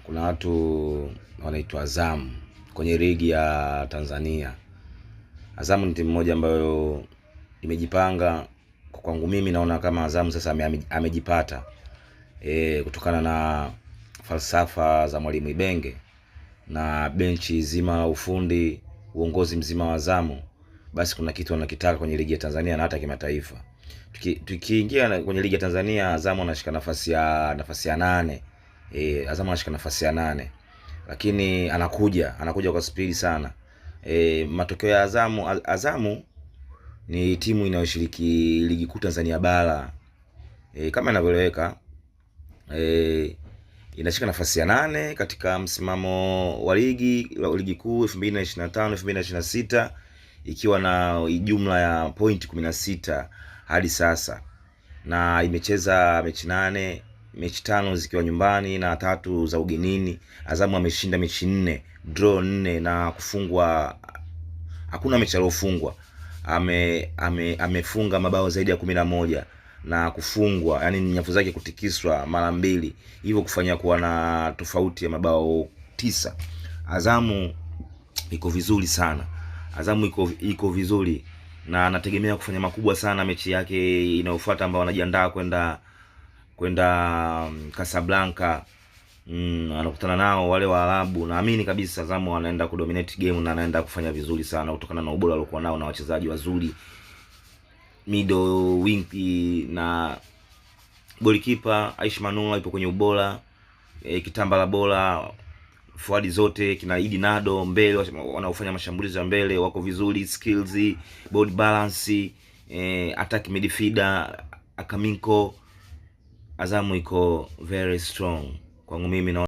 kuna watu wanaitwa Azam kwenye ligi ya Tanzania. Azam ni timu moja ambayo imejipanga. Kwangu mimi naona kama Azam sasa amejipata kutokana na falsafa za Mwalimu Ibenge na benchi zima, ufundi, uongozi mzima wa Azam. Basi kuna kitu wanakitaka kwenye ligi ya Tanzania na hata kimataifa. Tukiingia kwenye ligi ya Tanzania, Azam anashika nafasi ya 8. Azam anashika nafasi ya 8. Lakini anakuja kwa speed sana. Matokeo ya Azam ni timu inayoshiriki ligi kuu Tanzania bara. Kama inavyoeleweka, inashika nafasi ya 8 katika msimamo wa ligi kuu 2025-2026 ikiwa na jumla ya point 16 hadi sasa, na imecheza mechi 8, mechi 5 zikiwa nyumbani na 3 za ugenini. Azam ameshinda mechi 4, draw 4 na kufungwa hakuna mechi aliyofungwa. Amefunga mabao zaidi ya 11 na kufungwa, yani nyavu zake kutikiswa mara 2, hivyo kufanya kuwa na tofauti ya mabao 9. Azam iko vizuri sana. Azam iko vizuri na anategemea kufanya makubwa sana mechi yake inayofuata ambayo anajiandaa kwenda Casablanca. Anakutana nao wale Waarabu. Naamini kabisa Azam anaenda kudominate game na anaenda kufanya vizuri sana kutokana na ubora aliokuwa nao na wachezaji wazuri, middle wing na goalkeeper Aish Manula ipo kwenye ubora, Kitambala bora, forward zote kina Idi Nado mbele wanaofanya mashambulizi ya mbele wako vizuri, skills, body balance, attack midfielder Akaminko. Azam iko very strong kwangu mimi na